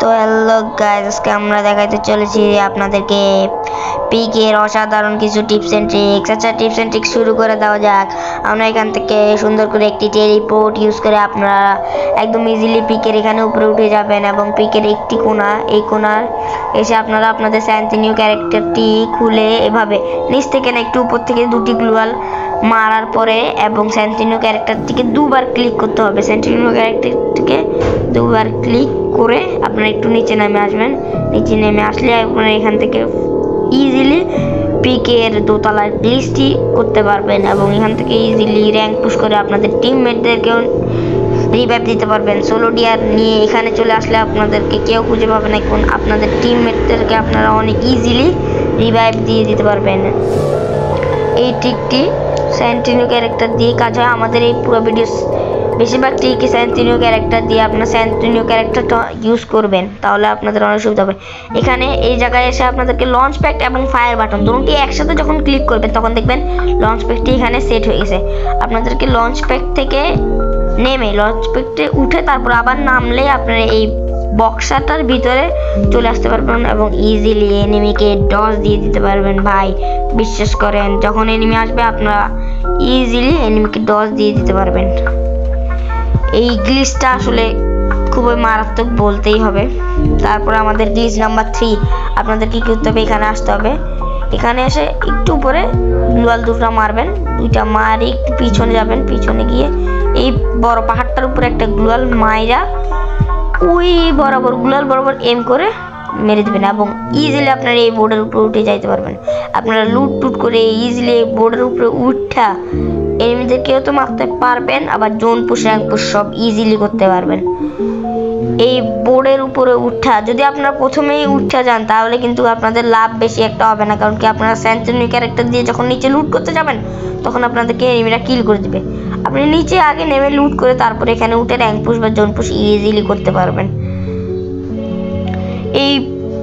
তো hello guys, আজকে আমরা দেখাইতে চলেছি আপনাদেরকে পিকের অসাধারণ কিছু টিপস এন্ড ট্রিক্স। আচ্ছা, টিপস এন্ড ট্রিক্স শুরু করে দেওয়া যাক। আমরা এখান থেকে সুন্দর করে একটি টেলিপোর্ট ইউজ করে আপনারা একদম ইজিলি পিকের এখানে উপরে উঠে যাবেন এবং পিকের একটি কোণা, এই কোণার এসে আপনারা আপনাদের স্যান্টিনিও ক্যারেক্টারটি খুলে এভাবে নিচ থেকে না একটু উপর থেকে দুটি গ্লুয়াল মারার পরে এবং স্যান্টিনিও ক্যারেক্টারটিকে দুবার ক্লিক করতে হবে। স্যান্টিনিও ক্যারেক্টারটিকে দুবার ক্লিক করে আপনারা একটু নিচে নেমে আসবেন। নিচে নেমে আসলে আপনারা এখান থেকে ইজিলি পিকের দোতলার গ্লিচটি করতে পারবেন এবং এখান থেকে ইজিলি র্যাঙ্ক পুশ করে আপনাদের টিমমেটদেরকেও রিভাইভ দিতে পারবেন। সোলো ডিয়ার নিয়ে এখানে চলে আসলে আপনাদেরকে কেউ খুঁজে পাবে না, কোন আপনাদের টিমমেটদেরকে আপনারা অনেক ইজিলি রিভাইভ দিয়ে দিতে পারবেন। এই ট্রিকটি স্যান্টিনিও ক্যারেক্টার দিয়ে কাজ হয়। আমাদের এই পুরো ভিডিও বেশিরভাগ ট্রিকই স্যান্টিনিও ক্যারেক্টার দিয়ে, আপনার স্যান্টিনিও ক্যারেক্টারটা ইউজ করবেন, তাহলে আপনাদের অনেক সুবিধা হবে। এখানে এই জায়গায় এসে আপনাদেরকে লঞ্চ প্যাড এবং ফায়ার বাটন দুটোটি একসাথে যখন ক্লিক করবেন তখন দেখবেন লঞ্চ প্যাডটি এখানে সেট হয়ে গেছে। আপনাদেরকে লঞ্চ প্যাড থেকে নেমে লঞ্চ প্যাডে উঠে তারপর আবার নামলে আপনারা এই বক্সাটার ভিতরে চলে আসতে পারবেন এবং ইজিলি এনিমিকে ডজ দিয়ে দিতে পারবেন। ভাই বিশ্বাস করেন, যখন এনিমি আসবে আপনারা ইজিলি এনিমিকে ডজ দিয়ে দিতে পারবেন। এই গ্লিচটা আসলে খুবই মারাত্মক বলতেই হবে। তারপর আমাদের গ্লিচ নাম্বার 3, আপনাদের কি করতে হবে, এখানে আসতে হবে। এখানে এসে একটু উপরে গ্লুয়াল দুটো মারবেন, দুইটা মারি একটু পিছনে যাবেন, পিছনে গিয়ে এই বড় পাহাড়টার উপরে একটা গ্লুয়াল মাইরা ওই বরাবর গ্লুয়াল বরাবর এম করে মেরে দেবেন এবং ইজিলি আপনারা এই বোর্ডের উপরে উঠে যাইতে পারবেন। আপনারা লুট টুট করে ইজিলি বোর্ডের উপরে উঠা এনিমিদেরকেও তো মারতে পারবেন, আবার জোন পুশ র্যাঙ্ক পুশ সব ইজিলি করতে পারবেন। এই বোর্ডের উপরে উঠা যদি আপনারা প্রথমেই উঠা যান তাহলে কিন্তু আপনাদের লাভ বেশি একটা হবে না, কারণ কি আপনারা স্যান্টিনিও ক্যারেক্টার দিয়ে যখন নিচে লুট করতে যাবেন তখন আপনাদেরকে এনিমিরা কিল করে দিবে। আপনি নিচে আগে নেমে লুট করে তারপরে এখানে উঠে র্যাঙ্ক পুশ বা জোন পুশ ইজিলি করতে পারবেন। এই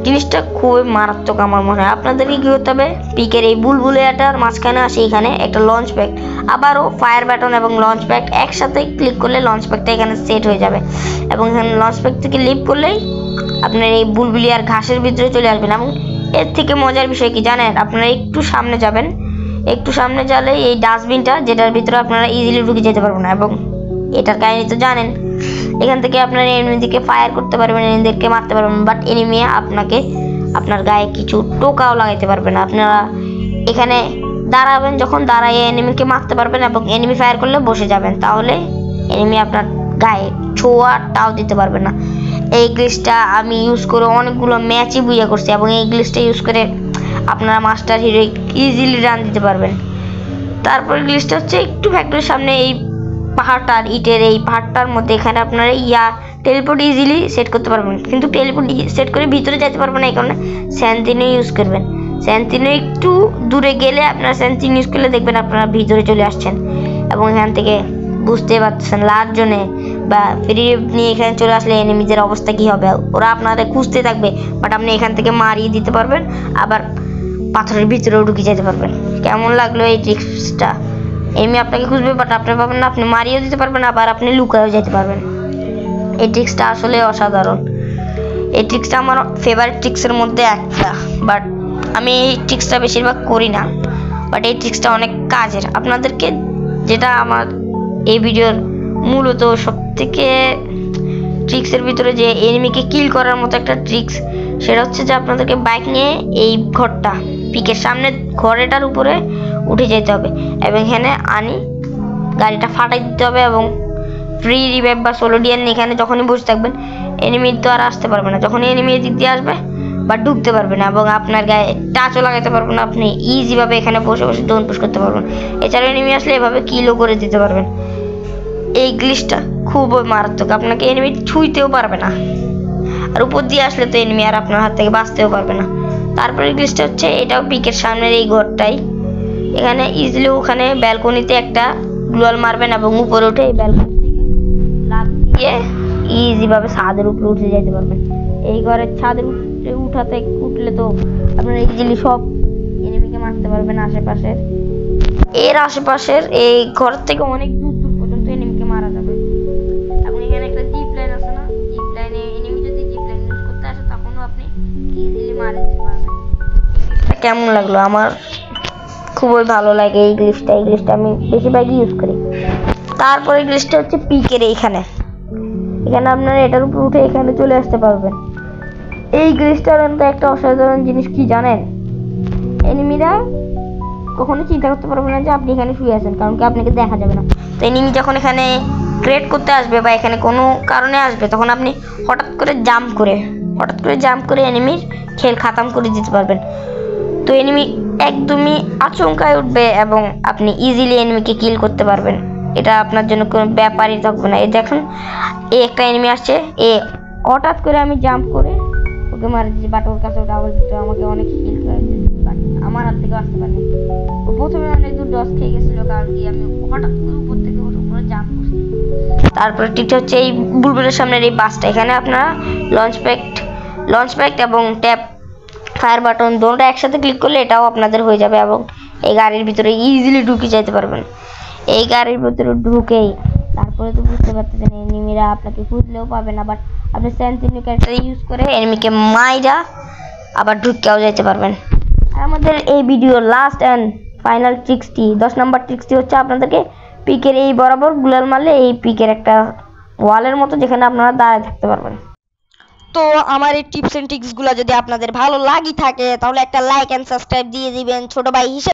জিনিসটা খুবই মারাত্মক আমার মনে হয়। আপনাদেরকে কি করতে হবে, পিকের এই বুলবুলিয়াটার মাঝখানে আসে এখানে একটা লঞ্চ প্যাড, আবারও ফায়ার বাটন এবং লঞ্চ প্যাড একসাথে ক্লিক করলে লঞ্চ প্যাডটা এখানে সেট হয়ে যাবে এবং এখানে লঞ্চ প্যাড থেকে লিভ করলেই আপনার এই বুলবুলিয়ার ঘাসের ভিতরে চলে আসবেন। এবং এর থেকে মজার বিষয় কি জানেন, আপনারা একটু সামনে যাবেন, একটু সামনে গেলে এই ডাস্টবিনটা যেটার ভিতরে আপনারা ইজিলি ঢুকে যেতে পারবেন না এবং এটার কাহিনী তো জানেন। এখান থেকে আপনারা এনিমিদেরকে ফায়ার করতে পারবেন, এনিমিদেরকে মারতে পারবেন, বাট এনিমি আপনাকে আপনার গায়ে কিছু টোকাও লাগাইতে পারবে না। আপনারা এখানে দাঁড়াবেন, যখন দাঁড়ায় এনিমিকে মারতে পারবেন এবং এনিমি ফায়ার করলে বসে যাবেন, তাহলে এনিমি আপনার গায়ে ছোঁয়াটাও দিতে পারবে না। এই গ্লিচটা আমি ইউজ করে অনেকগুলো ম্যাচই বুঝে করছি এবং এই গ্লিচটা ইউজ করে আপনারা মাস্টার হিরো ইজিলি রান দিতে পারবেন। তারপর গ্লিচটা হচ্ছে একটু ফ্যাক্টরির সামনে এই পাহাড়টার ইটের এই পাহাড়টার মধ্যে এখানে আপনারা টেলিপোর্ট ইজিলি সেট করতে পারবেন, কিন্তু টেলিপোর্ট সেট করে ভিতরে যেতে পারবেন না, এই কারণে স্যান্টিনিও ইউজ করবেন। স্যান্টিনিও একটু দূরে গেলে আপনারা স্যান্টিনিও ইউজ করলে দেখবেন আপনারা ভিতরে চলে আসছেন এবং এখান থেকে বুঝতে পারতেছেন লাস্ট জোনে বা ফ্রি নিয়ে এখানে চলে আসলে এনিমিদের অবস্থা কি হবে। ওরা আপনাদের খুঁজতে থাকবে, বাট আপনি এখান থেকে মারিয়ে দিতে পারবেন, আবার পাথরের ভিতরেও ঢুকে যেতে পারবেন। কেমন লাগলো এই ট্রিক্সটা? এনিমি আপনাকে খুঁজবে বাট আপনি পাবেন না, আপনি মারিয়েও দিতে পারবেন, আবার আপনি লুকায়ও যেতে পারবেন। এই ট্রিক্সটা আসলে অসাধারণ। এই ট্রিক্সটা আমার ফেভারিট ট্রিক্সের মধ্যে একটা, বাট আমি এই ট্রিক্সটা বেশিরভাগ করি না, বাট এই ট্রিক্সটা অনেক কাজের। আপনাদেরকে যেটা আমার এই ভিডিওর মূলত সবথেকে ট্রিক্সের ভিতরে যে এনিমিকে কিল করার মতো একটা ট্রিক্স, সেটা হচ্ছে যে আপনাদেরকে বাইক নিয়ে এই ঘরটা পিকের সামনে ঘরেটার উপরে উঠে যেতে হবে এবং এখানে গাড়িটা ফাটাই দিতে হবে এবং ফ্রি রিভাইভ বা সোলো ডিয়ার নিয়ে এখানে যখনই বসে থাকবেন এনিমি তো আর আসতে পারবে না। যখন এনিমি এদিক দিয়ে আসবে বা ঢুকতে পারবে না এবং আপনার গায়ে টাচও লাগাতে পারবেন না, আপনি ইজিভাবে এখানে বসে বসে জোন পুশ করতে পারবেন। এছাড়া এনিমি আসলে এভাবে কিলও করে দিতে পারবেন। এই গ্লিচটা খুবই মারাত্মক, আপনাকে এনিমি ছুঁইতেও পারবে না, আর উপর দিয়ে আসলে তো এনিমি আর আপনার হাত থেকে বাঁচতেও পারবে না। তারপরে গ্লিচটা হচ্ছে এটাও পিকের সামনের এই ঘরটাই, এখানে ইজিলি ওখানে ব্যালকনিতে একটা গ্লুয়াল মারবেন এবং উপরে উঠে এই ব্যালকনি থেকে লাফ দিয়ে ইজিভাবে ছাদের উপরে উঠে যেতে পারবেন। এই ঘরের ছাদের উপরে উঠলে তো আপনারা ইজিলি সব এনিমিকে মারতে পারবেন আশেপাশের। এর আশেপাশের এই ঘর থেকে অনেক দূর দূর পর্যন্ত এনিমিকে মারা যাবে এবং এখানে একটা জিপ লাইন আছে না, জিপ লাইনে এনিমি যদি জিপ লাইন ইউজ কেমন লাগলো? আমার খুবই ভালো লাগে এই গ্লিচটা আমি বেশিরভাগই ইউজ করি। তারপরে গ্লিচটা হচ্ছে পিকের এখানে আপনারা এটার উপর উঠে এখানে চলে আসতে পারবেন। এই গ্লিচটার একটা অসাধারণ জিনিস কি জানেন? এনিমিরা কখনো চিন্তা করতে পারবে না যে আপনি এখানে শুয়ে আছেন, কারণ কি আপনাকে দেখা যাবে না। তো এনিমি যখন এখানে ক্রিয়েট করতে আসবে বা এখানে কোনো কারণে আসবে, তখন আপনি হঠাৎ করে জাম্প করে এনিমির খেল খাতাম করে দিতে পারবেন। তো এনিমি একদমই আচমকায় উঠবে এবং আপনি ইজিলি এনিমিকে কিল করতে পারবেন। এটা আপনার জন্য কোনো ব্যাপারই থাকবে না। এই দেখুন, এই একটা এনিমি আসছে, হঠাৎ করে আমি জাম্প করে ওকে মারি দিয়েছি, বাট ওর কাছে ওটা আমাকে অনেক কিল করে দিয়েছে, বাট আমার হাত থেকে আসতে পারেনি। ও প্রথমে অনেক দূর ডস খেয়ে গেছিল, কারণ কি আমি হঠাৎ করে উপর থেকে ওর উপরে জাম্প করছি। তারপরে টিপটা হচ্ছে এই বুলবুলের সামনের এই বাসটা, এখানে আপনারা লঞ্চ প্যাড এবং ট্যাপ ফায়ার বাটন দুটো একসাথে ক্লিক করলে এটাও আপনাদের হয়ে যাবে এবং এই গাড়ির ভিতরে ইজিলি ঢুকে যেতে পারবেন। এই গাড়ির ভিতরে ঢুকেই তারপরে তো বুঝতে পারতেছেন এনিমিরা আপনাকে খুঁজলেও পাবে না, বাট আপনি সেন্টিনিউ ক্যারেক্টার ইউজ করে এনিমিকে মাইরা আবার ঢুকেও যেতে পারবেন। আর আমাদের এই ভিডিও লাস্ট অ্যান্ড ফাইনাল ট্রিক্সটি 10 নম্বর ট্রিক্সটি হচ্ছে আপনাদেরকে পিকের এই বরাবর গুলাল মারলে এই পিকের একটা ওয়ালের মতো যেখানে আপনারা দাঁড়ায় থাকতে পারবেন। তো আমার এই টিপস এন্ড ট্রিক্সগুলো যদি আপনাদের ভালো লাগি থাকে তাহলে একটা লাইক এন্ড সাবস্ক্রাইব দিয়ে দিবেন ছোট ভাই হিসেবে।